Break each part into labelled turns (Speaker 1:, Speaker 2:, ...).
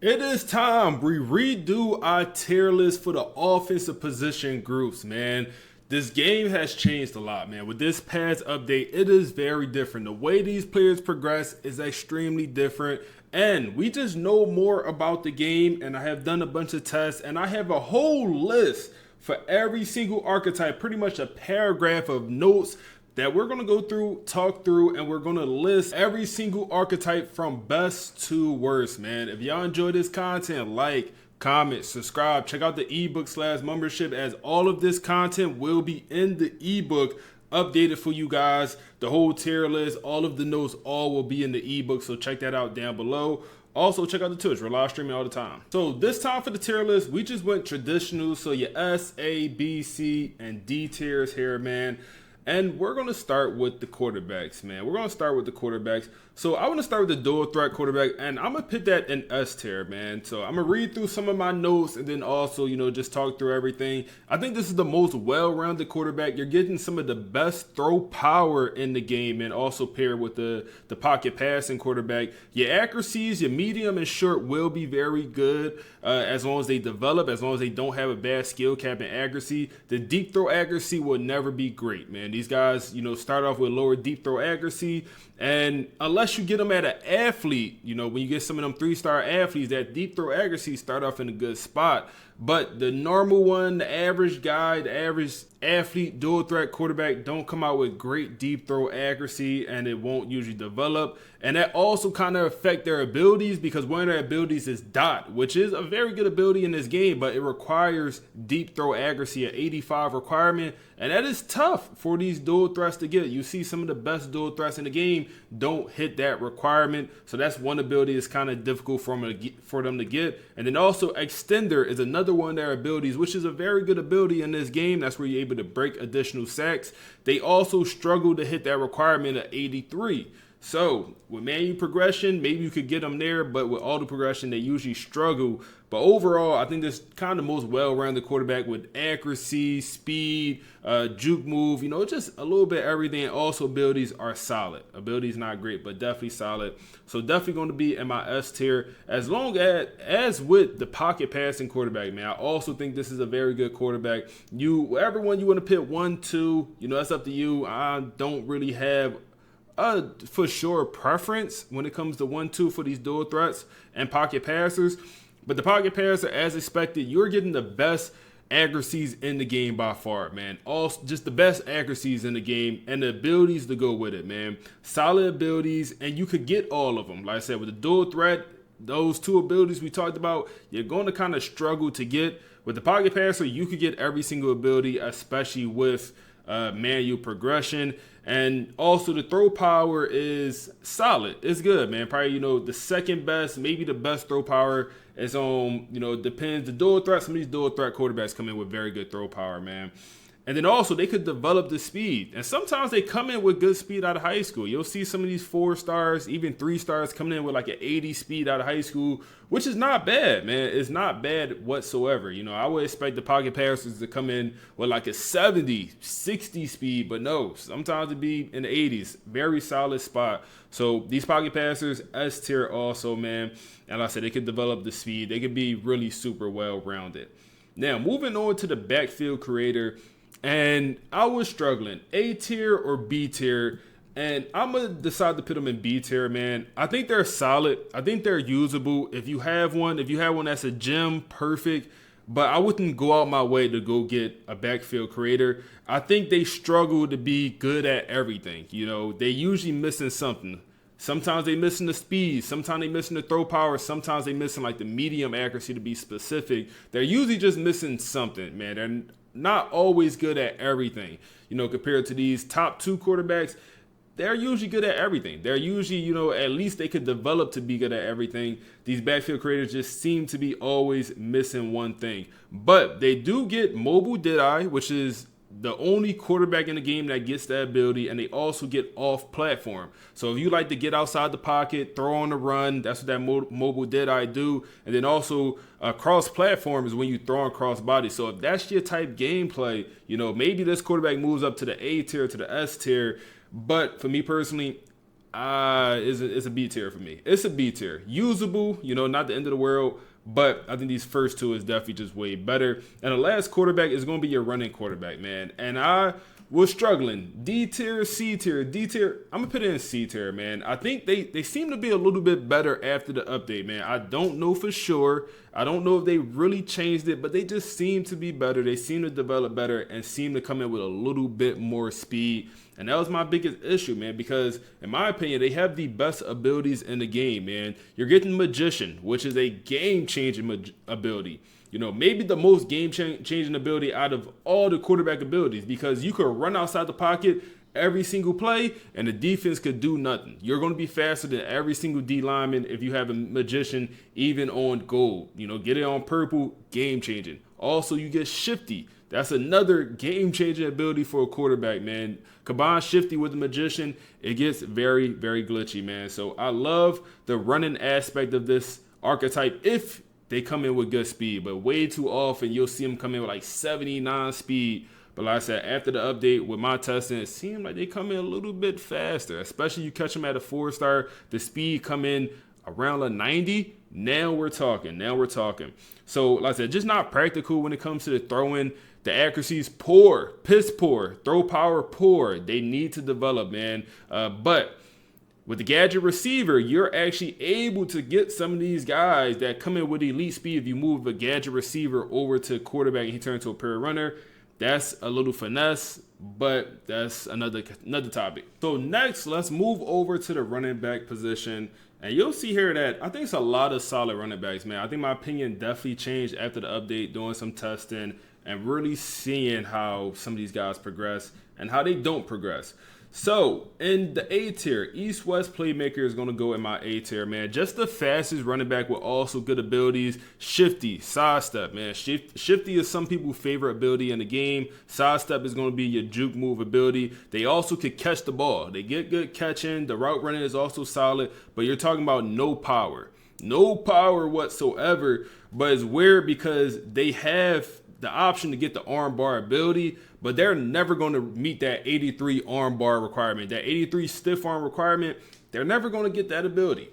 Speaker 1: It is time we redo our tier list for the offensive position groups, man. This game has changed a lot, man. With this past update, it is very different. The way these players progress is extremely different. And we just know more about the game, and I have done a bunch of tests, and I have a whole list for every single archetype, pretty much a paragraph of notes that we're going to go through, talk through, and we're going to list every single archetype from best to worst, man. If y'all enjoy this content, like, comment, subscribe, check out the ebook/membership, as all of this content will be in the ebook updated for you guys. The whole tier list, all of the notes, all will be in the ebook, so check that out down below. Also, check out the Twitch. We're live streaming all the time. So this time for the tier list, we just went traditional. So your S, A, B, C, and D tiers here, man. And we're going to start with the quarterbacks, man. We're going to start with the quarterbacks. So I want to start with the dual threat quarterback, and I'm going to put that in S tier, man. So I'm going to read through some of my notes and then also, just talk through everything. I think this is the most well-rounded quarterback. You're getting some of the best throw power in the game, and also paired with the pocket passing quarterback. Your accuracies, your medium and short will be very good as long as they develop, as long as they don't have a bad skill cap and accuracy. The deep throw accuracy will never be great, man. These guys, start off with lower deep throw accuracy, and unless you get them at an athlete, when you get some of them 3-star athletes, that deep throw accuracy start off in a good spot. But the normal one, the average guy, the average athlete, dual threat quarterback don't come out with great deep throw accuracy, and it won't usually develop. And that also kind of affect their abilities, because one of their abilities is dot, which is a very good ability in this game, but it requires deep throw accuracy, an 85 requirement. And that is tough for these dual threats to get. You see some of the best dual threats in the game don't hit that requirement. So that's one ability that's kind of difficult for them to get. And then also extender is another one of their abilities, which is a very good ability in this game. That's where you're able to break additional sacks. They also struggle to hit that requirement of 83. So with manual progression, maybe you could get them there, but with auto progression, they usually struggle. But overall, I think this kind of most well-rounded quarterback with accuracy, speed, juke move, just a little bit of everything. Also, abilities are solid. Abilities not great, but definitely solid. So definitely going to be in my S tier. As long as with the pocket passing quarterback, man, I also think this is a very good quarterback. Whatever one you want to pick, 1, 2, that's up to you. I don't really have for sure preference when it comes to 1, 2 for these dual threats and pocket passers. But the pocket passer, as expected, you're getting the best accuracies in the game by far, man. Just the best accuracies in the game and the abilities to go with it, man. Solid abilities, and you could get all of them. Like I said, with the dual threat, those two abilities we talked about, you're going to kind of struggle to get. With the pocket passer, you could get every single ability, especially with manual progression. And also the throw power is solid. It's good, man. Probably, the second best, maybe the best throw power is on, depends. The dual threat, some of these dual threat quarterbacks come in with very good throw power, man. And then also they could develop the speed. And sometimes they come in with good speed out of high school. You'll see some of these 4 stars, even 3 stars coming in with like an 80 speed out of high school, which is not bad, man. It's not bad whatsoever. I would expect the pocket passers to come in with like a 70, 60 speed, but no, sometimes it'd be in the 80s. Very solid spot. So these pocket passers, S tier also, man. And like I said, they could develop the speed. They could be really super well-rounded. Now, moving on to the backfield creator. And I was struggling, A tier or B tier, and I'm going to decide to put them in B tier, man. I think they're solid. I think they're usable. If you have one that's a gem, perfect. But I wouldn't go out my way to go get a backfield creator. I think they struggle to be good at everything. They usually missing something. Sometimes they missing the speed. Sometimes they missing the throw power. Sometimes they missing like the medium accuracy, to be specific. They're usually just missing something, man. They're not always good at everything, compared to these top 2 quarterbacks. They're usually good at everything. They're usually, at least they could develop to be good at everything. These backfield creators just seem to be always missing one thing. But they do get mobile dead-eye, which is the only quarterback in the game that gets that ability, and they also get off platform. So if you like to get outside the pocket, throw on the run, that's what that mobile dead-eye do. And then also cross platform is when you throw on cross body. So if that's your type gameplay, maybe this quarterback moves up to the A tier, to the S tier. But for me personally, It's a B tier for me. It's a B tier. Usable, not the end of the world. But I think these first two is definitely just way better. And the last quarterback is going to be your running quarterback, man. And I was struggling. D tier, C tier, D tier. I'm going to put it in C tier, man. I think they seem to be a little bit better after the update, man. I don't know for sure. I don't know if they really changed it, but they just seem to be better. They seem to develop better and seem to come in with a little bit more speed. And that was my biggest issue, man, because in my opinion, they have the best abilities in the game, man. You're getting Magician, which is a game-changing ability. Maybe the most game-changing ability out of all the quarterback abilities, because you could run outside the pocket every single play and the defense could do nothing. You're going to be faster than every single D lineman if you have a Magician, even on gold. Get it on purple, game-changing. Also, you get Shifty. That's another game-changing ability for a quarterback, man. Combine Shifty with the Magician, it gets very, very glitchy, man. So I love the running aspect of this archetype if they come in with good speed. But way too often, you'll see them come in with like 79 speed. But like I said, after the update with my testing, it seemed like they come in a little bit faster. Especially you catch them at a 4-star, the speed come in around a 90. Now we're talking. So like I said, just not practical when it comes to the throwing. The accuracy is poor, piss poor, throw power poor. They need to develop, man. But with the gadget receiver, you're actually able to get some of these guys that come in with elite speed. If you move a gadget receiver over to quarterback and he turns into a pure runner, that's a little finesse, but that's another topic. So next, let's move over to the running back position. And you'll see here that I think it's a lot of solid running backs, man. I think my opinion definitely changed after the update, doing some testing and really seeing how some of these guys progress and how they don't progress. So in the A tier, East-West Playmaker is going to go in my A tier, man. Just the fastest running back with also good abilities. Shifty, sidestep, man. Shifty is some people's favorite ability in the game. Sidestep is going to be your juke move ability. They also could catch the ball. They get good catching. The route running is also solid, but you're talking about no power. No power whatsoever, but it's weird because they have the option to get the arm bar ability, but they're never going to meet that 83 arm bar requirement, that 83 stiff arm requirement. They're never going to get that ability.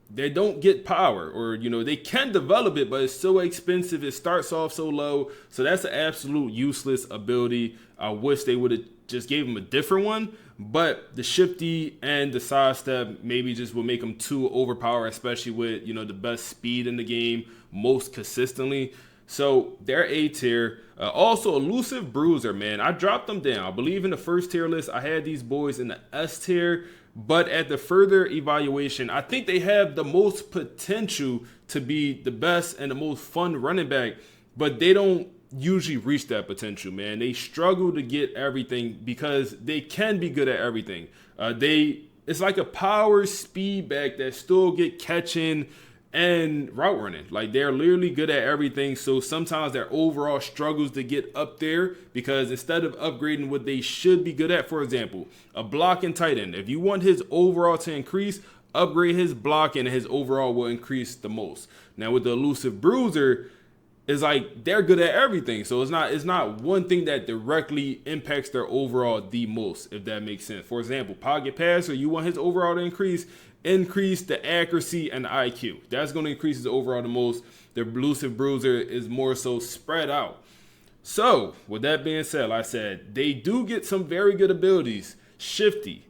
Speaker 1: They don't get power, or, they can develop it, but it's so expensive. It starts off so low. So that's an absolute useless ability. I wish they would have just gave them a different one, but the Shifty and the sidestep maybe just will make them too overpowered, especially with, the best speed in the game most consistently. So they're A tier. Also, Elusive Bruiser, man. I dropped them down. I believe in the first tier list, I had these boys in the S tier. But at the further evaluation, I think they have the most potential to be the best and the most fun running back. But they don't usually reach that potential, man. They struggle to get everything because they can be good at everything. It's like a power speed back that still get catching and route running. Like, they're literally good at everything. So sometimes their overall struggles to get up there because instead of upgrading what they should be good at, for example, a blocking tight end, if you want his overall to increase, upgrade his blocking and his overall will increase the most. Now with the Elusive Bruiser, it's like they're good at everything. So it's not one thing that directly impacts their overall the most, if that makes sense. For example, pocket passer, you want his overall to increase the accuracy and the IQ. That's going to increase his overall the most. The Elusive Bruiser is more so spread out. So with that being said, like I said, they do get some very good abilities. Shifty.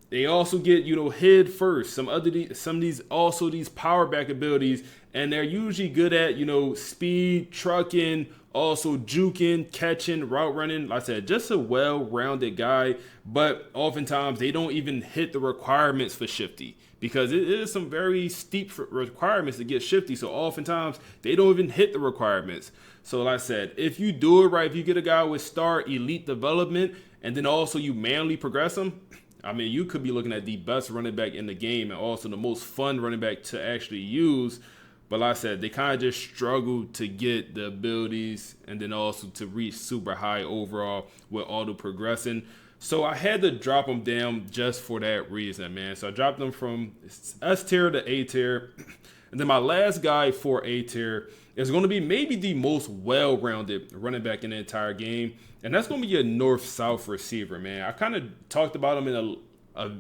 Speaker 1: They also get, head first. Some of these power back abilities, and they're usually good at, speed, trucking, also juking, catching, route running. Like I said, just a well-rounded guy, but oftentimes they don't even hit the requirements for Shifty because it is some very steep requirements to get Shifty. So oftentimes they don't even hit the requirements. So like I said, if you do it right, if you get a guy with star elite development and then also you manually progress him, I mean, you could be looking at the best running back in the game and also the most fun running back to actually use. But like I said, they kind of just struggle to get the abilities and then also to reach super high overall with auto progressing. So I had to drop them down just for that reason, man. So I dropped them from S tier to A tier. And then my last guy for A tier is going to be maybe the most well-rounded running back in the entire game. And that's going to be a north-south receiver, man. I kind of talked about him in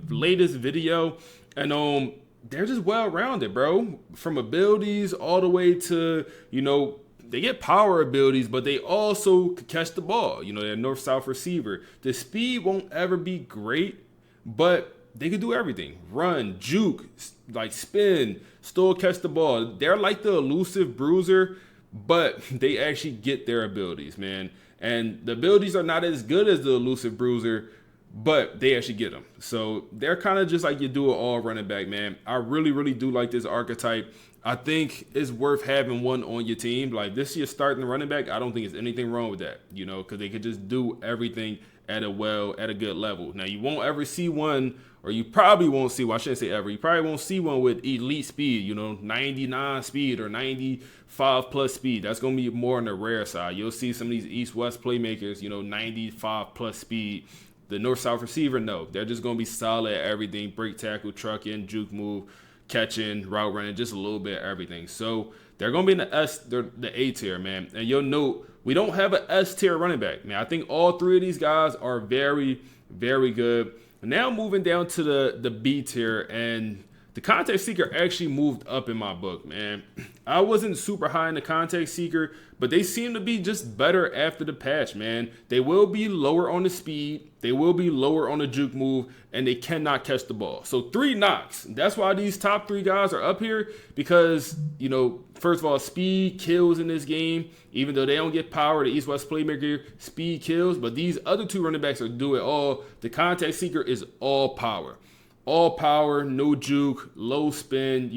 Speaker 1: latest video, and they're just well-rounded, bro. From abilities all the way to, they get power abilities, but they also could catch the ball. They're north-south receiver. The speed won't ever be great, but they could do everything. Run, juke, like spin, still catch the ball. They're like the elusive bruiser, but they actually get their abilities, man. And the abilities are not as good as the elusive bruiser, but they actually get them. So they're kind of just like you do it all running back, man. I really, really do like this archetype. I think it's worth having one on your team. Like this year starting running back, I don't think there's anything wrong with that, because they could just do everything at a good level. Now you won't ever see one, or you probably won't see one, I shouldn't say ever, you probably won't see one with elite speed, 99 speed or 95 plus speed. That's going to be more on the rare side. You'll see some of these east-west playmakers, 95 plus speed. The north-south receiver, no. They're just going to be solid at everything. Break tackle, truck in, juke move, catching, route running, just a little bit of everything. So they're going to be in the A tier, man. And you'll note, we don't have an S tier running back, man. I think all three of these guys are very, very good. Now moving down to the B tier, and the Context Seeker actually moved up in my book, man. I wasn't super high in the Context Seeker, but they seem to be just better after the patch, man. They will be lower on the speed, they will be lower on the juke move, and they cannot catch the ball. So 3 knocks. That's why these top 3 guys are up here, because, first of all, speed kills in this game. Even though they don't get power, the East-West playmaker, speed kills, but these other 2 running backs are do it all. The Context Seeker is all power. All power, no juke, low spin,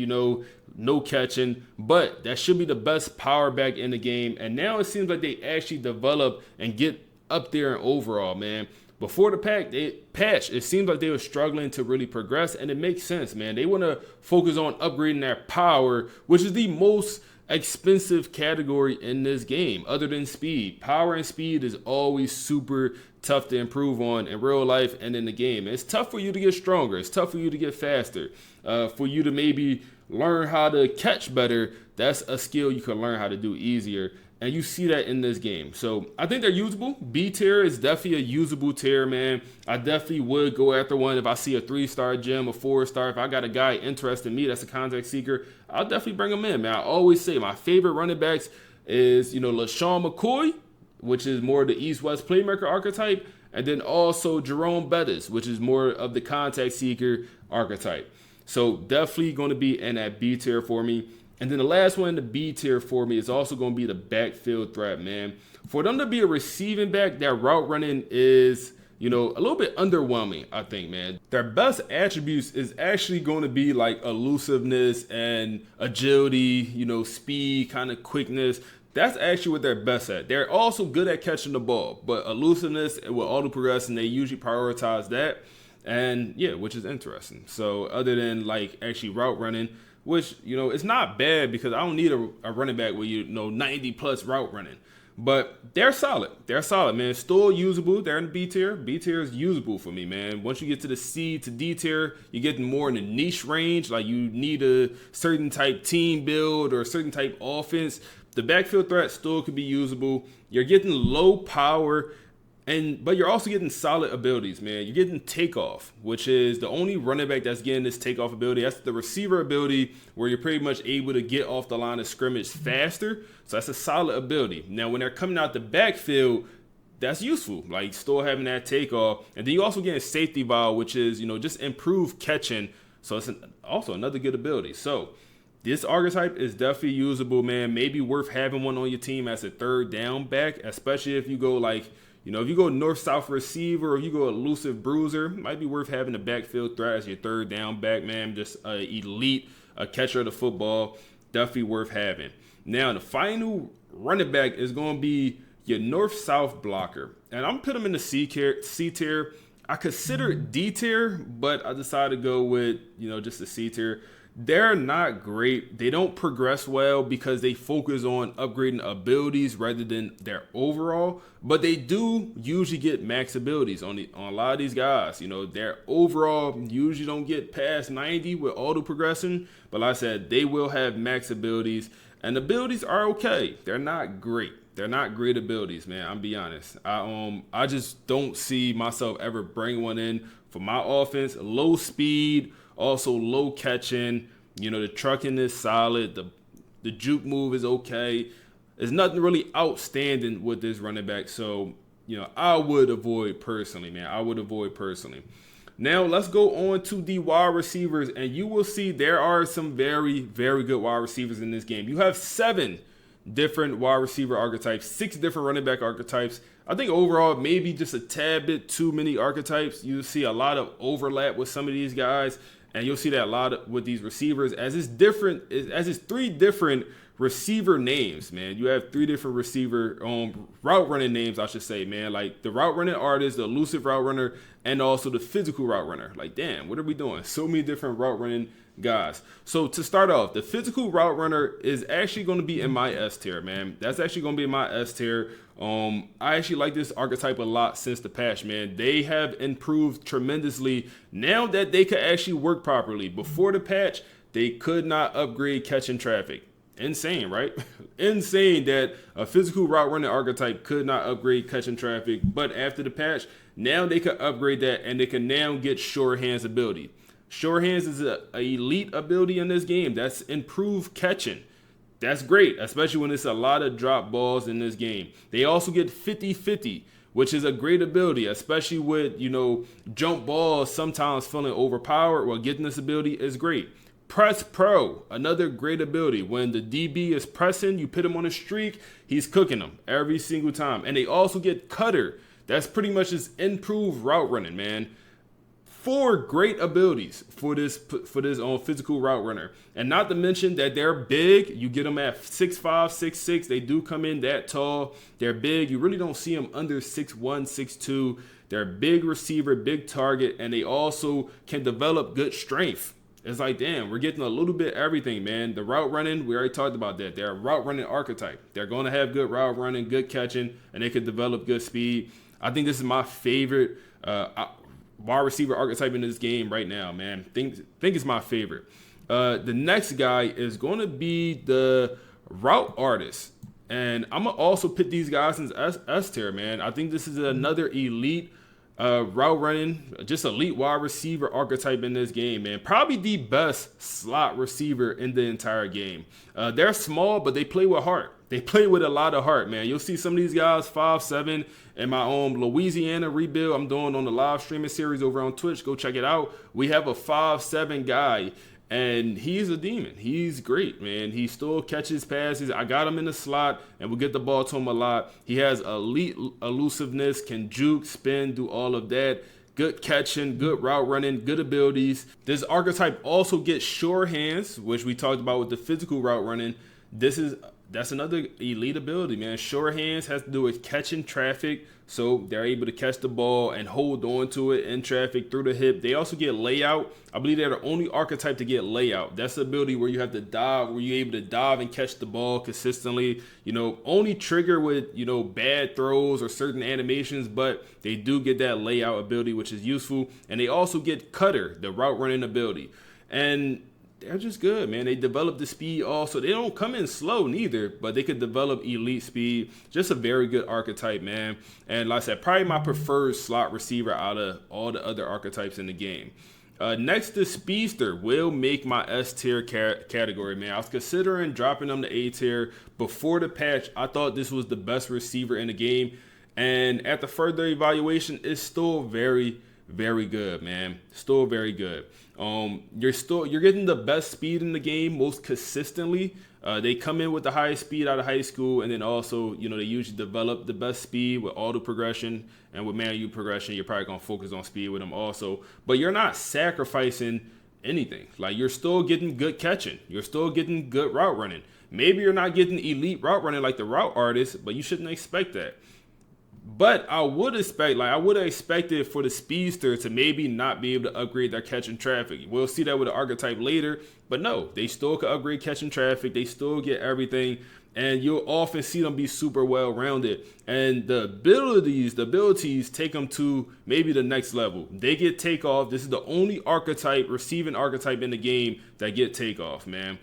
Speaker 1: no catching, but that should be the best power back in the game. And now it seems like they actually develop and get up there in overall, man. Before the patch, it seems like they were struggling to really progress, and it makes sense, man. They want to focus on upgrading their power, which is the most expensive category in this game other than speed. Power and speed is always super tough to improve on in real life and in the game. It's tough for you to get stronger. It's tough for you to get faster. For you to maybe learn how to catch better. That's a skill you can learn how to do easier. And you see that in this game. So I think they're usable. B tier is definitely a usable tier, man. I definitely would go after one if I see a 3-star gem, a 4-star. If I got a guy interested in me that's a Context Seeker, I'll definitely bring him in, man. I always say my favorite running backs is, LaShawn McCoy, which is more the East-West playmaker archetype, and then also Jerome Bettis, which is more of the Context Seeker archetype. So definitely going to be in that B tier for me. And then the last one in the B tier for me is also going to be the backfield threat, man. For them to be a receiving back, that route running is, a little bit underwhelming, I think, man. Their best attributes is actually going to be like elusiveness and agility, speed, kind of quickness. That's actually what they're best at. They're also good at catching the ball, but elusiveness with auto progressing, they usually prioritize that. And yeah, which is interesting. So other than like actually route running, which, it's not bad because I don't need a running back with, 90 plus route running. But they're solid. They're solid, man. Still usable. They're in the B tier. B tier is usable for me, man. Once you get to the C to D tier, you're getting more in the niche range. Like you need a certain type team build or a certain type offense. The backfield threat still could be usable. You're getting low power, but you're also getting solid abilities, man. You're getting takeoff, which is the only running back that's getting this takeoff ability. That's the receiver ability where you're pretty much able to get off the line of scrimmage faster. So that's a solid ability. Now, when they're coming out the backfield, that's useful, like still having that takeoff. And then you also get a safety valve, which is, just improved catching. So it's also another good ability. So this archetype is definitely usable, man. Maybe worth having one on your team as a 3rd down back, especially if you go like, if you go north-south receiver or you go elusive bruiser, it might be worth having a backfield threat as your 3rd down back, man. Just an elite catcher of the football. Definitely worth having. Now, the final running back is going to be your north-south blocker. And I'm putting him in the C tier. I consider it D tier, but I decided to go with, just the C tier. They're not great. They don't progress well because they focus on upgrading abilities rather than their overall. But they do usually get max abilities on a lot of these guys. Their overall usually don't get past 90 with auto progression. But like I said, they will have max abilities. And the abilities are okay. They're not great. They're not great abilities, man. I'm be honest. I just don't see myself ever bringing one in for my offense. Low speed, also low catching. You know, the trucking is solid. The juke move is okay. There's nothing really outstanding with this running back. So, you know, I would avoid personally, man. I would avoid personally. Now, let's go on to the wide receivers, and you will see there are some very, very good wide receivers in this game. You have 7 different wide receiver archetypes, 6 different running back archetypes. I think overall, maybe just a tad bit too many archetypes. You'll see a lot of overlap with some of these guys, and you'll see that a lot with these receivers as it's 3 different receiver names, man. You have 3 different receiver route running names, I should say, man. Like the route running artist, the elusive route runner, and also the physical route runner. Like, damn, what are we doing? So many different route running guys. So to start off, the physical route runner is actually going to be in my S tier, man. That's actually going to be in my S tier. I actually like this archetype a lot since the patch, man. They have improved tremendously now that they could actually work properly. Before the patch, they could not upgrade catching traffic. Insane, right? Insane that a physical route running archetype could not upgrade catching traffic. But after the patch, now they can upgrade that, and they can now get sure hands ability. Sure hands is an elite ability in this game. That's improved catching. That's great, especially when it's a lot of drop balls in this game. They also get 50-50, which is a great ability, especially with, you know, jump balls sometimes feeling overpowered. Well, getting this ability is great. Press Pro, another great ability. When the DB is pressing, you put him on a streak, he's cooking them every single time. And they also get Cutter. That's pretty much just improved route running, man. 4 great abilities for this physical route runner. And not to mention that they're big. You get them at 6'5", 6'6". They do come in that tall. They're big. You really don't see them under 6'1", 6'2". They're big receiver, big target, and they also can develop good strength. It's like, damn, we're getting a little bit everything, man. The route running, we already talked about that. They're a route running archetype. They're going to have good route running, good catching, and they can develop good speed. I think this is my favorite wide receiver archetype in this game right now, man. Think it's my favorite. The next guy is going to be the route artist. And I'm going to also put these guys in S tier, man. I think this is another elite route running, just elite wide receiver archetype in this game, man. Probably the best slot receiver in the entire game. They're small, but they play with heart. They play with a lot of heart, man. You'll see some of these guys 5'7" in my own Louisiana rebuild I'm doing on the live streaming series over on Twitch. Go check it out. We have a 5'7" guy, and he's a demon. He's great, man. He still catches passes. I got him in the slot, and we'll get the ball to him a lot. He has elite elusiveness, can juke, spin, do all of that. Good catching, good route running, good abilities. This archetype also gets sure hands, which we talked about with the physical route running. That's another elite ability, man. Sure hands has to do with catching traffic, so they're able to catch the ball and hold on to it in traffic through the hip. They also get layout. I believe they're the only archetype to get layout. That's the ability where you have to dive, where you're able to dive and catch the ball consistently. You know, only trigger with, you know, bad throws or certain animations, but they do get that layout ability, which is useful. And they also get Cutter, the route running ability. And they're just good, man. They develop the speed also. They don't come in slow neither, but they could develop elite speed. Just a very good archetype, man. And like I said, probably my preferred slot receiver out of all the other archetypes in the game. Next, the Speedster will make my S tier category, man. I was considering dropping them to A tier. Before the patch, I thought this was the best receiver in the game. And at the further evaluation, it's still very, very good, man. Still very good. You're getting the best speed in the game most consistently. They come in with the highest speed out of high school, and then also, you know, they usually develop the best speed with auto progression, and with manual progression, you're probably gonna focus on speed with them also. But you're not sacrificing anything. Like, you're still getting good catching. You're still getting good route running. Maybe you're not getting elite route running like the route artist, but you shouldn't expect that. But I would have expected for the Speedster to maybe not be able to upgrade their catching traffic. We'll see that with the archetype later, But no, they still can upgrade catching traffic. They still get everything. And you'll often see them be super well-rounded. And the abilities take them to maybe the next level. They get takeoff. This is the only receiving archetype in the game that get takeoff, man.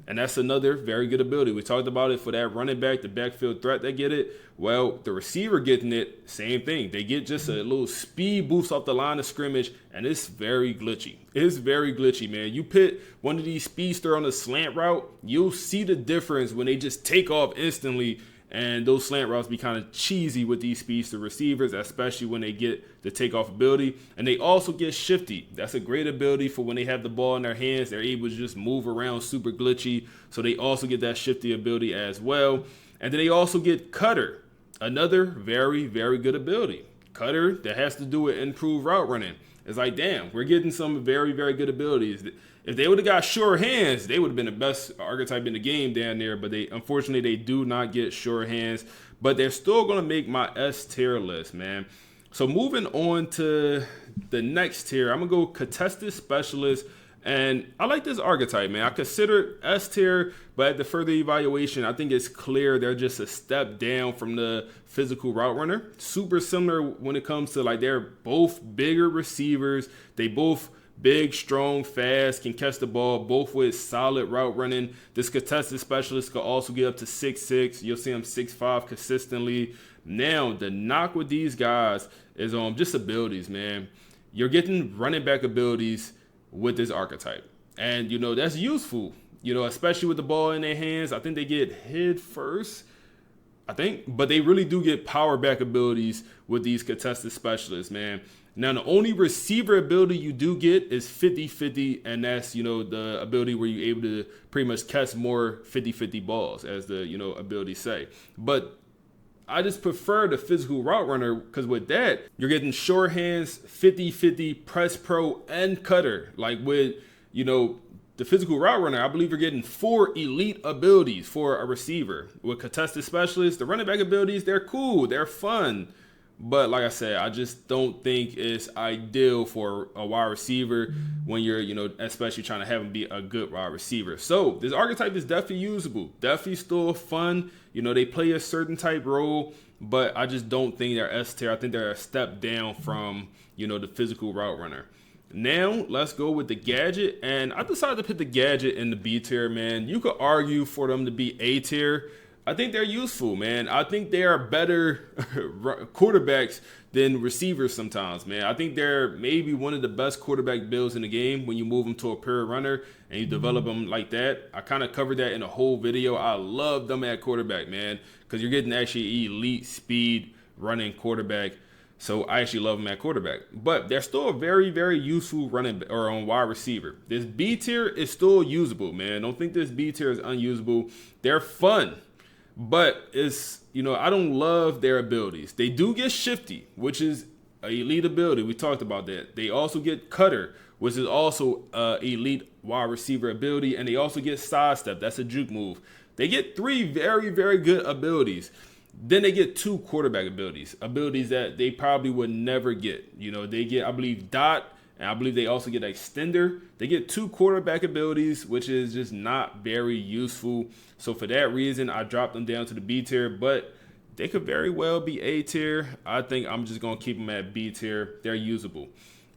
Speaker 1: And that's another very good ability. We talked about it for that running back, the backfield threat that get it. Well, the receiver getting it, same thing. They get just a little speed boost off the line of scrimmage, and it's very glitchy. It's very glitchy, man. You put one of these speedster on a slant route, you'll see the difference when they just take off instantly, and those slant routes be kind of cheesy with these speedster receivers, especially when they get the takeoff ability. And they also get shifty. That's a great ability for when they have the ball in their hands. They're able to just move around super glitchy, so they also get that shifty ability as well. And then they also get cutter. Another very, very good ability. Cutter that has to do with improved route running. It's like, damn, we're getting some very, very good abilities. If they would have got sure hands, they would have been the best archetype in the game down there. But unfortunately, they do not get sure hands. But they're still going to make my S tier list, man. So moving on to the next tier, I'm going to go contested specialist. And I like this archetype, man. I consider it S tier, but at the further evaluation, I think it's clear they're just a step down from the physical route runner. Super similar when it comes to, like, they're both bigger receivers. They both big, strong, fast, can catch the ball, both with solid route running. This contested specialist could also get up to 6'6". You'll see them 6'5" consistently. Now, the knock with these guys is just abilities, man. You're getting running back abilities with this archetype, and that's useful, especially with the ball in their hands. I think they get hit first, but they really do get power back abilities with these contested specialists, man. Now, the only receiver ability you do get is 50-50, and that's the ability where you're able to pretty much catch more 50-50 balls, as the abilities say. But I just prefer the physical route runner, because with that, you're getting sure hands, 50-50, press pro, and cutter. Like with, the physical route runner, I believe you're getting 4 elite abilities for a receiver. With contested specialists, the running back abilities, they're cool, they're fun. But like I said, I just don't think it's ideal for a wide receiver when you're, especially trying to have him be a good wide receiver. So this archetype is definitely usable, definitely still fun. They play a certain type role, but I just don't think they're S tier. I think they're a step down from, the physical route runner. Now, let's go with the gadget. And I decided to put the gadget in the B tier, man. You could argue for them to be A tier. I think they're useful, man. I think they are better quarterbacks than receivers sometimes, man. I think they're maybe one of the best quarterback builds in the game when you move them to a pure runner and you develop them like that. I kind of covered that in a whole video. I love them at quarterback, man, because you're getting actually elite speed running quarterback. So I actually love them at quarterback. But they're still a very, very useful running or on wide receiver. This B tier is still usable, man. Don't think this B tier is unusable. They're fun. But it's, I don't love their abilities. They do get shifty, which is an elite ability. We talked about that. They also get cutter, which is also an elite wide receiver ability. And they also get sidestep. That's a juke move. They get 3 very, very good abilities. Then they get 2 quarterback abilities that they probably would never get. They get, I believe, dot. And I believe they also get extender. They get 2 quarterback abilities, which is just not very useful. So for that reason, I dropped them down to the B tier, but they could very well be A tier. I think I'm just going to keep them at B tier. They're usable.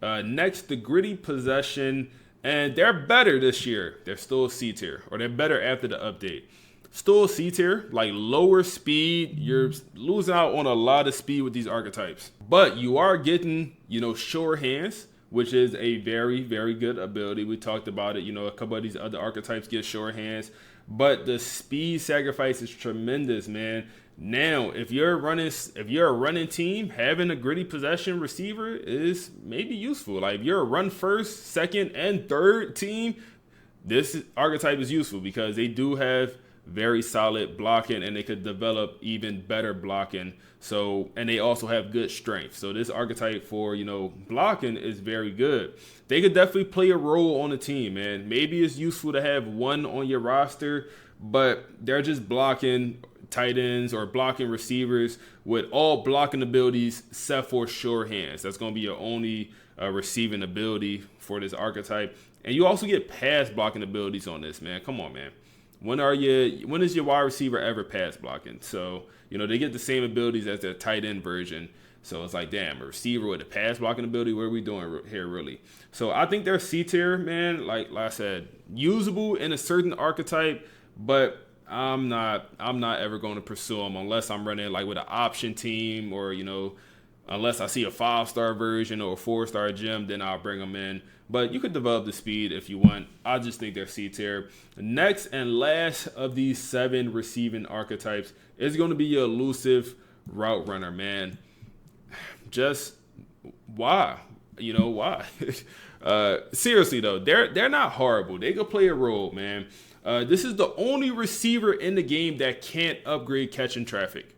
Speaker 1: Next, the gritty possession. And they're better this year. They're still C tier, or they're better after the update. Still C tier, like lower speed. You're losing out on a lot of speed with these archetypes. But you are getting, sure hands, which is a very, very good ability. We talked about it. A couple of these other archetypes get sure hands, but the speed sacrifice is tremendous, man. Now, if you're a running team, having a gritty possession receiver is maybe useful. Like if you're a run first, second, and third team, this archetype is useful because they do have very solid blocking and they could develop even better blocking. So, and they also have good strength. So this archetype for, blocking is very good. They could definitely play a role on the team, man. Maybe it's useful to have one on your roster, but they're just blocking tight ends or blocking receivers with all blocking abilities except for sure hands. That's going to be your only receiving ability for this archetype. And you also get pass blocking abilities on this, man. Come on, man. When is your wide receiver ever pass blocking? So, they get the same abilities as their tight end version. So it's like, damn, a receiver with a pass blocking ability, what are we doing here, really? So I think they're C tier, man. Like I said, usable in a certain archetype, but I'm not ever going to pursue them unless I'm running like with an option team, or unless I see a 5-star version or a 4-star gem, then I'll bring them in. But you could develop the speed if you want. I just think they're C tier. Next and last of these 7 receiving archetypes is going to be your elusive route runner, man. Just why? Why? Seriously though, they're not horrible. They could play a role, man. This is the only receiver in the game that can't upgrade catching traffic.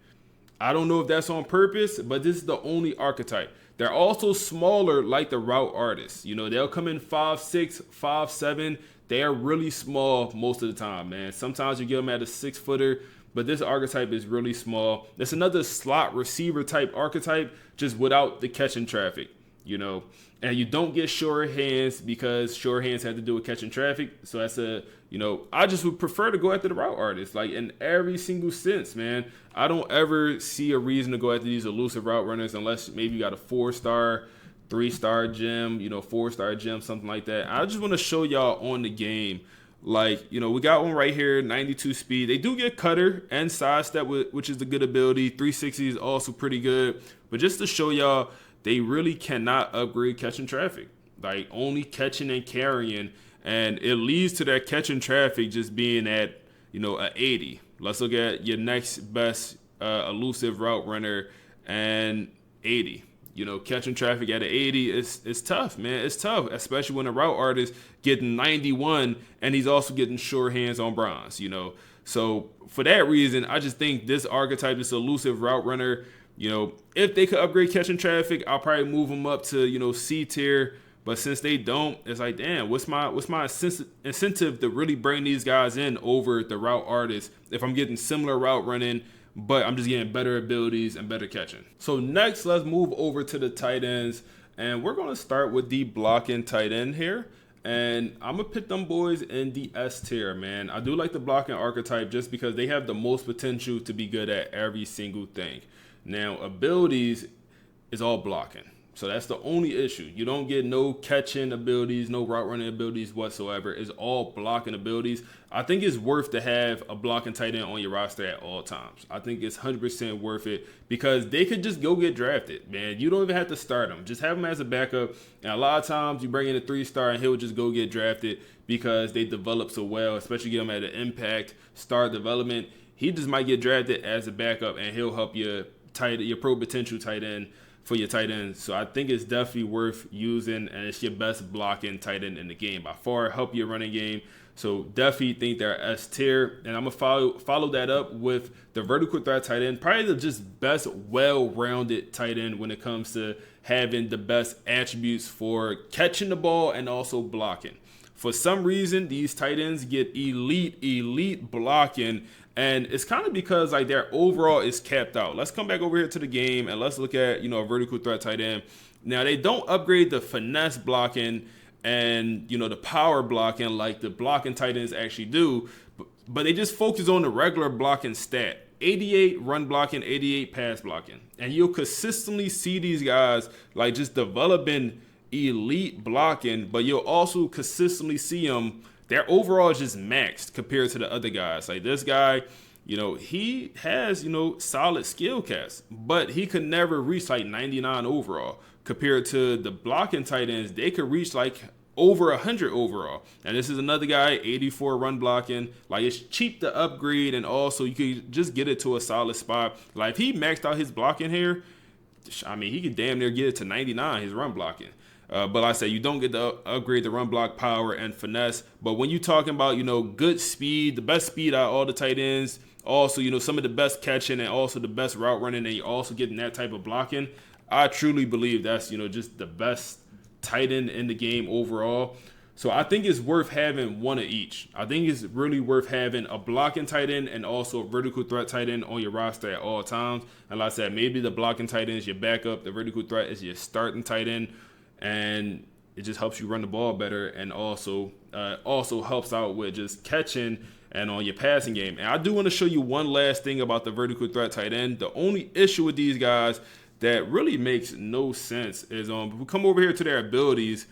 Speaker 1: I don't know if that's on purpose, but this is the only archetype. They're also smaller, like the route artists. They'll come in 5'6", 5'7". They are really small most of the time, man. Sometimes you get them at a 6-footer, but this archetype is really small. It's another slot receiver type archetype, just without the catching traffic, And you don't get sure hands because sure hands have to do with catching traffic. So that's I just would prefer to go after the route artists, like in every single sense, man. I don't ever see a reason to go after these elusive route runners unless maybe you got a 4-star, 3-star gem, 4-star gem, something like that. I just want to show y'all on the game. Like, we got one right here, 92 speed. They do get cutter and sidestep, which is the good ability. 360 is also pretty good. But just to show y'all, they really cannot upgrade catching traffic. Like, only catching and carrying. And it leads to that catching traffic just being at, a 80. Let's look at your next best elusive route runner and 80. Catching traffic at an 80 is tough, man. It's tough, especially when a route artist getting 91 and he's also getting sure hands on bronze, So for that reason, I just think this archetype, this elusive route runner, if they could upgrade catching traffic, I'll probably move them up to, C tier. But since they don't, it's like, damn, what's my incentive to really bring these guys in over the route artists if I'm getting similar route running, but I'm just getting better abilities and better catching. So next, let's move over to the tight ends. And we're going to start with the blocking tight end here. And I'm going to put them boys in the S tier, man. I do like the blocking archetype just because they have the most potential to be good at every single thing. Now, abilities is all blocking. So that's the only issue. You don't get no catching abilities, no route running abilities whatsoever. It's all blocking abilities. I think it's worth to have a blocking tight end on your roster at all times. I think it's 100% worth it because they could just go get drafted, man. You don't even have to start them. Just have them as a backup. And a lot of times you bring in a 3-star and he'll just go get drafted because they develop so well, especially get him at an impact star development. He just might get drafted as a backup and he'll help your pro potential tight end for your tight end. So I think it's definitely worth using, and it's your best blocking tight end in the game by far. Help your running game. So definitely think they're S tier, and I'm gonna follow that up with the vertical threat tight end, probably the just best well-rounded tight end when it comes to having the best attributes for catching the ball and also blocking. For some reason, these tight ends get elite blocking, and it's kind of because like their overall is capped out. Let's come back over here to the game and let's look at, a vertical threat tight end. Now, they don't upgrade the finesse blocking and, the power blocking like the blocking tight ends actually do, but they just focus on the regular blocking stat. 88 run blocking, 88 pass blocking. And you'll consistently see these guys like just developing elite blocking, but you'll also consistently see them, their overall is just maxed compared to the other guys. Like this guy, he has, solid skill cast, but he could never reach like 99 overall compared to the blocking tight ends. They could reach like over 100 overall. And this is another guy, 84 run blocking. Like it's cheap to upgrade, and also you could just get it to a solid spot. Like if he maxed out his blocking here, I mean, he could damn near get it to 99, his run blocking. But like I said, you don't get to upgrade the run block power and finesse. But when you're talking about, good speed, the best speed out of all the tight ends, also, some of the best catching and also the best route running, and you're also getting that type of blocking, I truly believe that's, just the best tight end in the game overall. So I think it's worth having one of each. I think it's really worth having a blocking tight end and also a vertical threat tight end on your roster at all times. And like I said, maybe the blocking tight end is your backup, the vertical threat is your starting tight end. And it just helps you run the ball better, and also helps out with just catching and on your passing game. And I do want to show you one last thing about the vertical threat tight end. The only issue with these guys that really makes no sense is if we come over here to their abilities,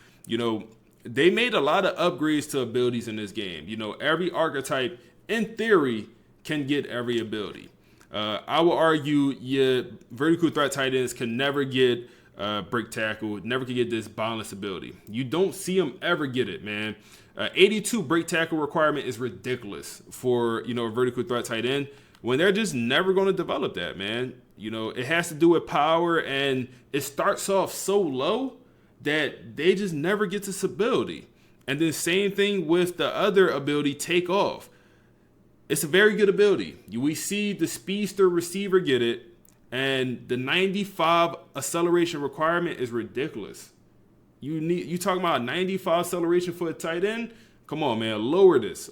Speaker 1: they made a lot of upgrades to abilities in this game. Every archetype in theory can get every ability. I will argue your vertical threat tight ends can never get break tackle, never can get this balance ability. You don't see them ever get it, man. 82 break tackle requirement is ridiculous for a vertical threat tight end when they're just never going to develop that, man. It has to do with power, and it starts off so low that they just never get this ability. And then same thing with the other ability, take off. It's a very good ability. We see the speedster receiver get it, and the 95 acceleration requirement is ridiculous. You talking about 95 acceleration for a tight end? Come on, man, lower this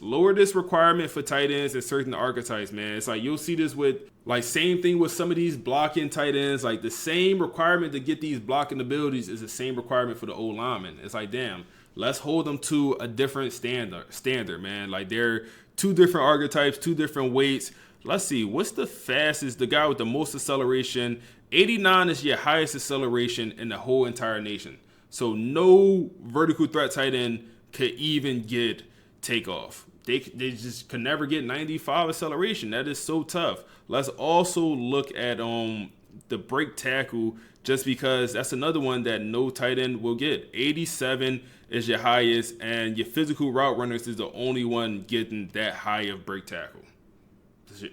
Speaker 1: requirement for tight ends and certain archetypes, man. It's like you'll see this with same thing with some of these blocking tight ends. Like the same requirement to get these blocking abilities is the same requirement for the old lineman. It's like, damn, let's hold them to a different standard, man. Like they're two different archetypes, two different weights. Let's see, what's the fastest? The guy with the most acceleration, 89 is your highest acceleration in the whole entire nation. So no vertical threat tight end could even get takeoff. They just could never get 95 acceleration. That is so tough. Let's also look at the break tackle, just because that's another one that no tight end will get. 87 is your highest, and your physical route runners is the only one getting that high of break tackle.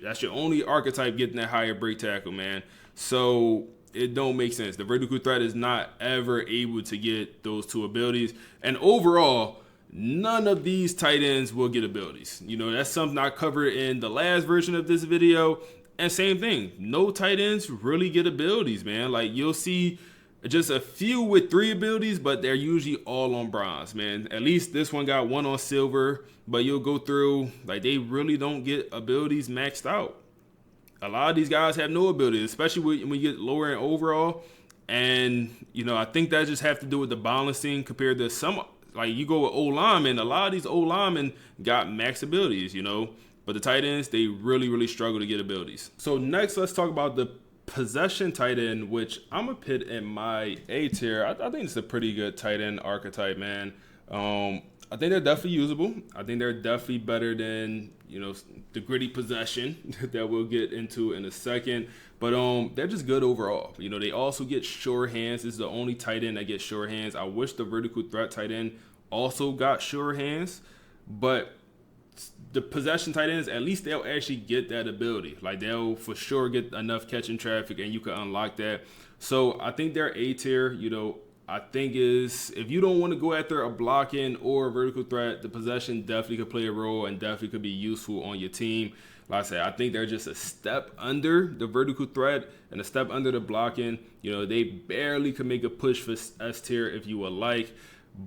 Speaker 1: That's your only archetype getting that higher break tackle, man. So it don't make sense. The vertical threat is not ever able to get those two abilities. And overall, none of these tight ends will get abilities. That's something I covered in the last version of this video. And same thing, no tight ends really get abilities, man. Like you'll see just a few with 3 abilities, but they're usually all on bronze, man. At least this one got 1 on silver, but you'll go through, they really don't get abilities maxed out. A lot of these guys have no abilities, especially when you get lower in overall. And, I think that just have to do with the balancing compared to some, you go with old linemen, a lot of these old linemen got max abilities, but the tight ends, they really, really struggle to get abilities. So next, let's talk about the possession tight end, which I'm gonna put in my A tier. I think it's a pretty good tight end archetype, man. I think they're definitely usable. I think they're definitely better than the gritty possession that we'll get into in a second. But they're just good overall. They also get sure hands. This is the only tight end that gets sure hands. I wish the vertical threat tight end also got sure hands, but the possession tight ends, at least they'll actually get that ability. They'll for sure get enough catching traffic, and you can unlock that. So I think they're A tier. I think if you don't want to go after a blocking or a vertical threat, the possession definitely could play a role and definitely could be useful on your team. Like I said, I think they're just a step under the vertical threat and a step under the blocking. They barely could make a push for S tier if you would like,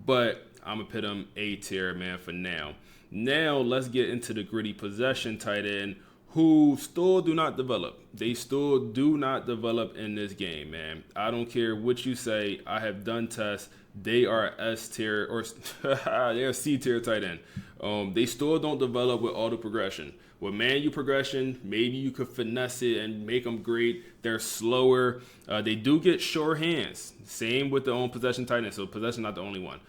Speaker 1: but I'm gonna put them A tier, man, for now. Now let's get into the gritty possession tight end, who still do not develop. They still do not develop in this game, man. I don't care what you say. I have done tests. They are S tier or they're C tier tight end. They still don't develop with auto progression. With manual progression, maybe you could finesse it and make them great. They're slower. They do get sure hands. Same with the possession tight end. So possession not the only one.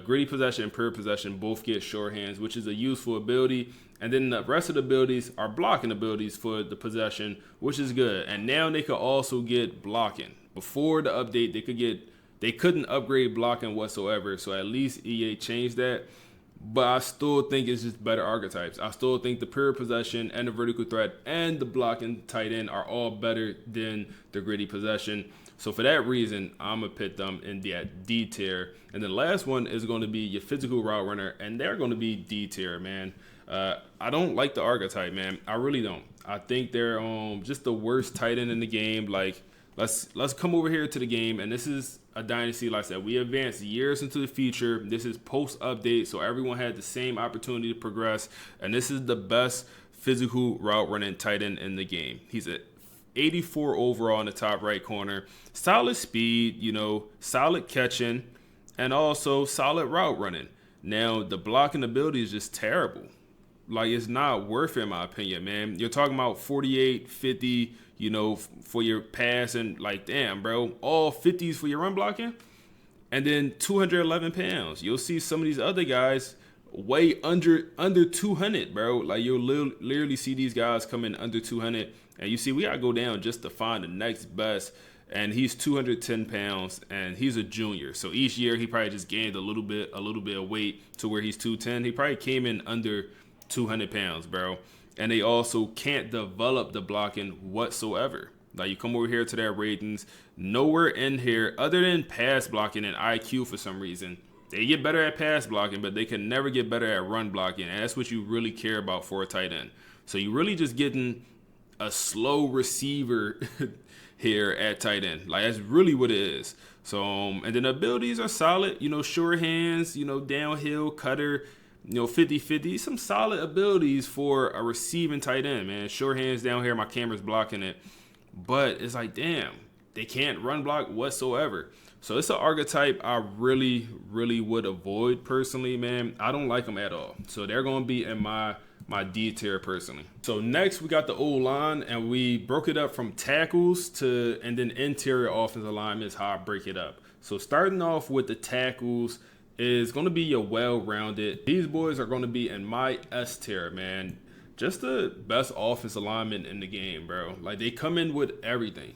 Speaker 1: Gritty possession and pure possession both get sure hands, which is a useful ability. And then the rest of the abilities are blocking abilities for the possession, which is good. And now they could also get blocking. Before the update, they couldn't upgrade blocking whatsoever. So at least EA changed that. But I still think it's just better archetypes. I still think the pure possession and the vertical threat and the blocking tight end are all better than the gritty possession. So for that reason, I'm going to put them in the D tier. And the last one is going to be your physical route runner, and they're going to be D tier, man. I don't like the archetype, man. I really don't. I think they're just the worst tight end in the game. Let's come over here to the game, and this is a dynasty. Like I said, we advanced years into the future. This is post update, so everyone had the same opportunity to progress, and this is the best physical route running tight end in the game. He's at 84 overall in the top right corner. Solid speed, solid catching, and also solid route running. Now, the blocking ability is just terrible. Like, it's not worth it, in my opinion, man. You're talking about 48, 50, for your pass, and like, damn, bro, all 50s for your run blocking, and then 211 pounds. You'll see some of these other guys way under 200, bro. Like, you'll literally see these guys come in under 200, and you see we gotta go down just to find the next best. And he's 210 pounds, and he's a junior. So each year he probably just gained a little bit of weight to where he's 210. He probably came in under 200 pounds, bro. And they also can't develop the blocking whatsoever. Like, you come over here to their ratings, nowhere in here other than pass blocking and IQ for some reason. They get better at pass blocking, but they can never get better at run blocking. And that's what you really care about for a tight end. So you really just getting a slow receiver here at tight end. Like, that's really what it is. So, and then the abilities are solid, sure hands, downhill, cutter, 50-50, some solid abilities for a receiving tight end, man. Sure hands down here, my camera's blocking it. But it's like, damn, they can't run block whatsoever. So it's an archetype I really, really would avoid personally, man. I don't like them at all. So they're going to be in my D tier personally. So next we got the O-line, and we broke it up from tackles and then interior offensive alignment is how I break it up. So starting off with the tackles is going to be your well-rounded. These boys are going to be in my S tier, man. Just the best offensive alignment in the game, bro. Like, they come in with everything,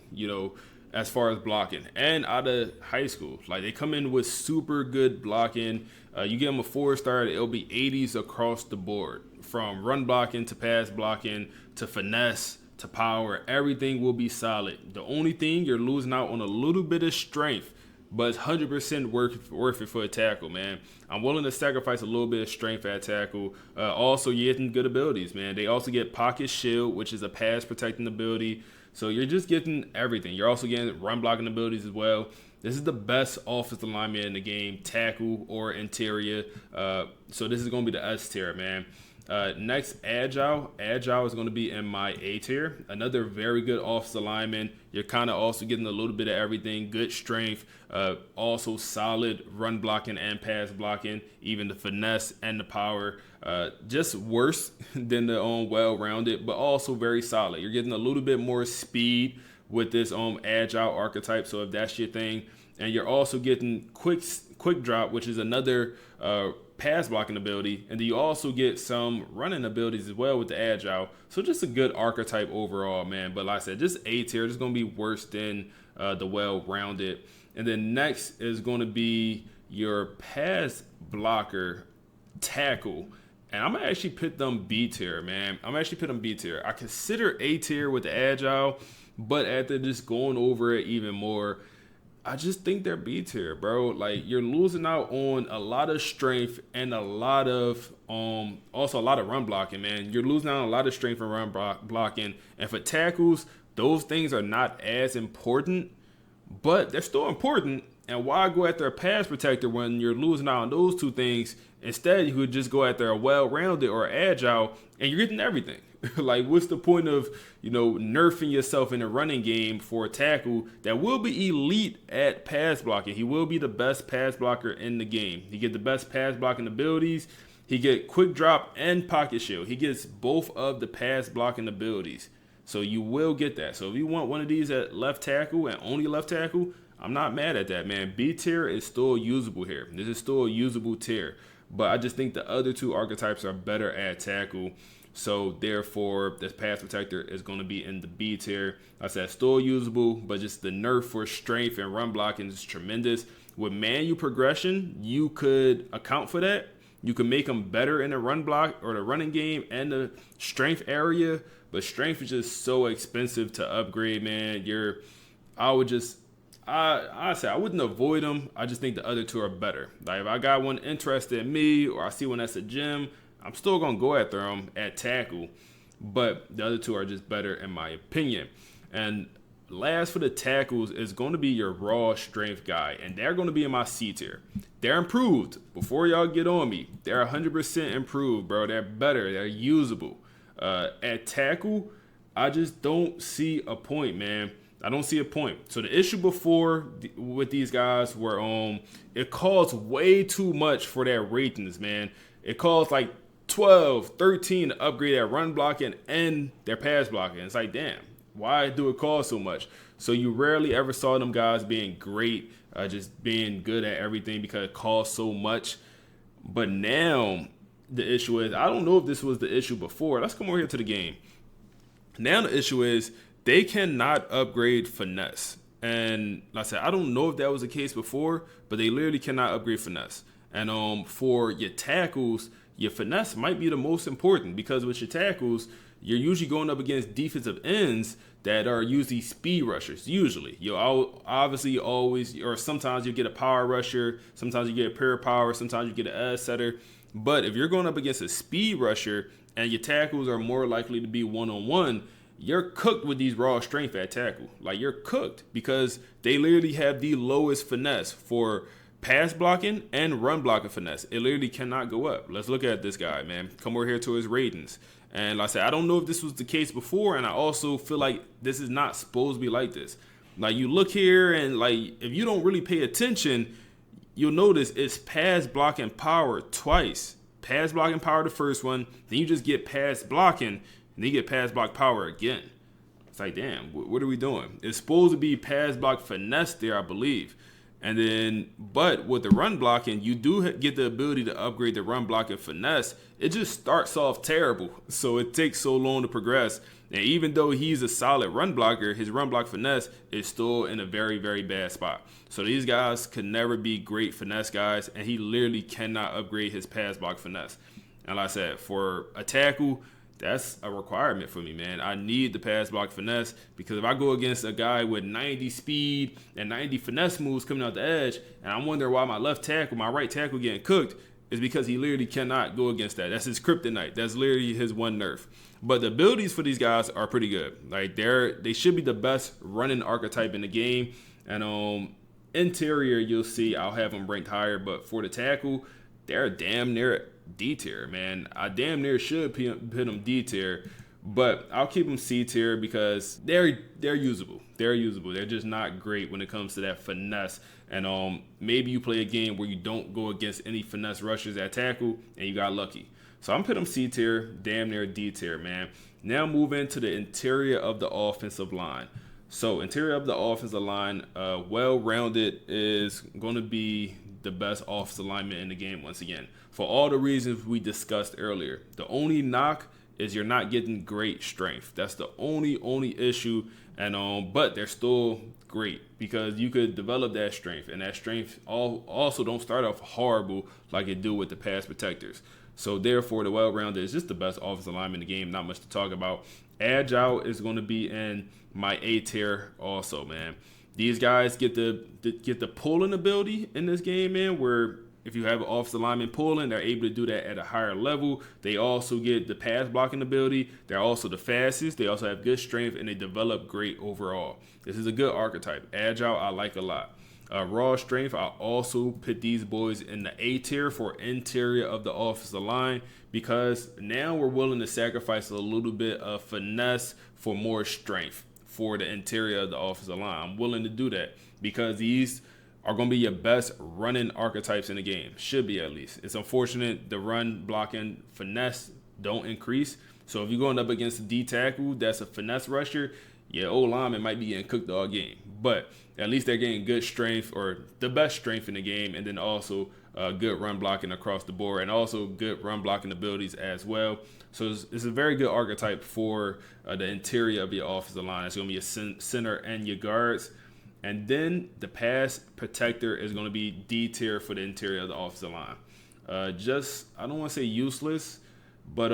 Speaker 1: as far as blocking, and out of high school. Like, they come in with super good blocking. You give them a 4-star, it'll be 80s across the board. From run blocking to pass blocking to finesse to power, everything will be solid. The only thing, you're losing out on a little bit of strength, but it's 100% worth it for a tackle, man. I'm willing to sacrifice a little bit of strength at tackle. Also, you're getting good abilities, man. They also get pocket shield, which is a pass protecting ability. So you're just getting everything. You're also getting run blocking abilities as well. This is the best offensive lineman in the game, tackle or interior. So this is going to be the S tier, man. Next, agile. Agile is going to be in my A tier. Another very good offensive lineman. You're kind of also getting a little bit of everything. Good strength. Also solid run blocking and pass blocking. Even the finesse and the power. Just worse than the well-rounded, but also very solid. You're getting a little bit more speed with this agile archetype. So if that's your thing, and you're also getting quick drop, which is another pass blocking ability, and then you also get some running abilities as well with the agile. So just a good archetype overall, man. But like I said, just A tier. Just gonna be worse than the well-rounded. And then next is going to be your pass blocker tackle. And I'm going to actually put them B tier, man. I consider A tier with the agile, but after just going over it even more, I just think they're B tier, bro. Like, you're losing out on a lot of strength and a lot of also a lot of run blocking, man. You're losing out on a lot of strength and run blocking. And for tackles, those things are not as important, but they're still important. And why go after a pass protector when you're losing out on those two things? Instead, you could just go after a well-rounded or agile, and you're getting everything. Like, what's the point of, nerfing yourself in a running game for a tackle that will be elite at pass blocking? He will be the best pass blocker in the game. He get the best pass blocking abilities. He get quick drop and pocket shield. He gets both of the pass blocking abilities. So you will get that. So if you want one of these at left tackle and only left tackle, I'm not mad at that, man. B tier is still usable here. This is still a usable tier. But I just think the other two archetypes are better at tackle. So therefore, this pass protector is going to be in the B tier. I said still usable, but just the nerf for strength and run blocking is tremendous. With manual progression, you could account for that. You can make them better in the run block or the running game and the strength area. But strength is just so expensive to upgrade, man. I say I wouldn't avoid them. I just think the other two are better. Like, if I got one interested in me or I see one that's a gym, I'm still going to go after them at tackle. But the other two are just better in my opinion. And last for the tackles is going to be your raw strength guy. And they're going to be in my C tier. They're improved. Before y'all get on me, they're 100% improved, bro. They're better. They're usable. At tackle, I just don't see a point, man. I don't see a point. So the issue before with these guys were it costs way too much for their ratings, man. It costs like 12, 13 to upgrade their run blocking and their pass blocking. It's like, damn, why do it cost so much? So you rarely ever saw them guys being great, just being good at everything because it costs so much. But now the issue is, I don't know if this was the issue before. Let's come over here to the game. Now the issue is they cannot upgrade finesse. And like I said, I don't know if that was the case before, but they literally cannot upgrade finesse. And for your tackles, your finesse might be the most important, because with your tackles, you're usually going up against defensive ends that are usually speed rushers. Usually, you'll obviously always, or sometimes you get a power rusher, sometimes you get a pure power, sometimes you get an edge setter. But if you're going up against a speed rusher and your tackles are more likely to be one-on-one, you're cooked with these raw strength at tackle. Like, you're cooked because they literally have the lowest finesse for pass blocking and run blocking finesse. It literally cannot go up. Let's look at this guy, man. Come over here to his ratings. And like I said, I don't know if this was the case before, and I also feel like this is not supposed to be like this. Like, you look here, and like, if you don't really pay attention, you'll notice it's pass blocking power twice. Pass blocking power the first one, then you just get pass blocking, and then you get pass block power again. It's like, damn, what are we doing? It's supposed to be pass block finesse there, I believe. And then, but with the run blocking, you do get the ability to upgrade the run blocking finesse. It just starts off terrible, so it takes so long to progress. And even though he's a solid run blocker, his run block finesse is still in a very, very bad spot. So these guys could never be great finesse guys, and he literally cannot upgrade his pass block finesse. And like I said, for a tackle, that's a requirement for me, man. I need the pass block finesse, because if I go against a guy with 90 speed and 90 finesse moves coming out the edge, and I'm wondering why my right tackle getting cooked, is because he literally cannot go against that. That's his kryptonite. That's literally his one nerf. But the abilities for these guys are pretty good. Like, they should be the best running archetype in the game. And interior, you'll see I'll have them ranked higher, but for the tackle, they're damn near D tier, man. I damn near should put them D tier, but I'll keep them C tier because they're usable. They're usable. They're just not great when it comes to that finesse. And maybe you play a game where you don't go against any finesse rushers at tackle and you got lucky. So I'm putting them C tier, damn near D tier, man. Now move into the interior of the offensive line. So interior of the offensive line, well-rounded is going to be the best offensive lineman in the game once again, for all the reasons we discussed earlier. The only knock is you're not getting great strength. That's the only issue. And but they're still great because you could develop that strength, and that strength also don't start off horrible like it do with the pass protectors. So therefore, the well-rounded is just the best offensive lineman in the game. Not much to talk about. Agile is going to be in my A tier also, man. These guys get the pulling ability in this game, man, where if you have an offensive lineman pulling, they're able to do that at a higher level. They also get the pass blocking ability. They're also the fastest. They also have good strength, and they develop great overall. This is a good archetype. Agile, I like a lot. Raw strength, I also put these boys in the A tier for interior of the offensive line, because now we're willing to sacrifice a little bit of finesse for more strength for the interior of the offensive line. I'm willing to do that because these are going to be your best running archetypes in the game. Should be, at least. It's unfortunate the run blocking finesse don't increase. So if you're going up against a D tackle that's a finesse rusher, your old lineman might be getting cooked all game. But at least they're getting good strength, or the best strength in the game, and then also good run blocking across the board, and also good run blocking abilities as well. So it's a very good archetype for the interior of your offensive line. It's going to be a center and your guards. And then the pass protector is going to be D tier for the interior of the offensive line. I don't want to say useless, but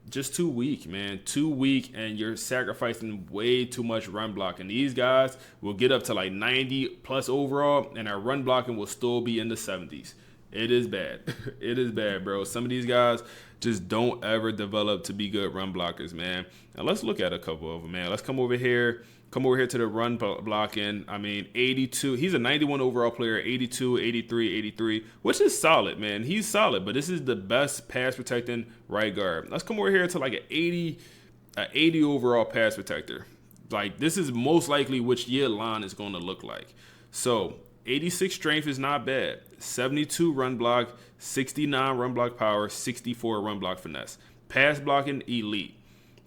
Speaker 1: just too weak, man. Too weak, and you're sacrificing way too much run blocking. These guys will get up to like 90 plus overall, and our run blocking will still be in the 70s. It is bad. It is bad, bro. Some of these guys just don't ever develop to be good run blockers, man. Now let's look at a couple of them, man. Let's come over here to the run blocking. I mean, 82. He's a 91 overall player, 82, 83, 83, which is solid, man. He's solid, but this is the best pass protecting right guard. Let's come over here to like an 80 overall pass protector. Like, this is most likely which your line is going to look like. So 86 strength is not bad. 72 run block, 69 run block power, 64 run block finesse. Pass blocking, elite.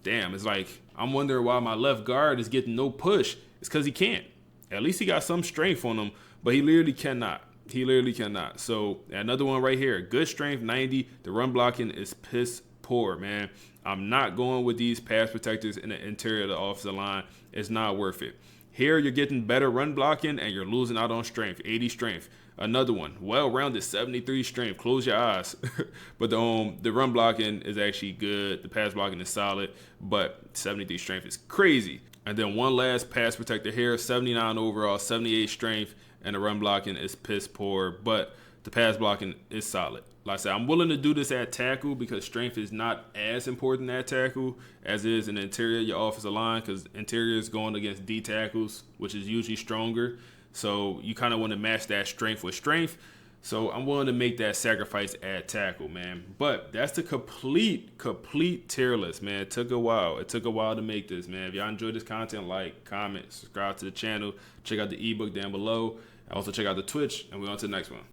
Speaker 1: Damn, it's like, I'm wondering why my left guard is getting no push. It's because he can't. At least he got some strength on him, but he literally cannot. He literally cannot. So another one right here. Good strength, 90. The run blocking is piss poor, man. I'm not going with these pass protectors in the interior of the offensive line. It's not worth it. Here, you're getting better run blocking, and you're losing out on strength, 80 strength. Another one, well-rounded 73 strength. Close your eyes. But the run blocking is actually good. The pass blocking is solid, but 73 strength is crazy. And then one last pass protector here, 79 overall, 78 strength, and the run blocking is piss poor, but the pass blocking is solid. Like I said, I'm willing to do this at tackle because strength is not as important at tackle as it is in the interior of your offensive line, because interior is going against D tackles, which is usually stronger. So you kind of want to match that strength with strength. So I'm willing to make that sacrifice at tackle, man. But that's the complete tier list, man. It took a while. It took a while to make this, man. If y'all enjoyed this content, like, comment, subscribe to the channel. Check out the ebook down below. Also check out the Twitch, and we're on to the next one.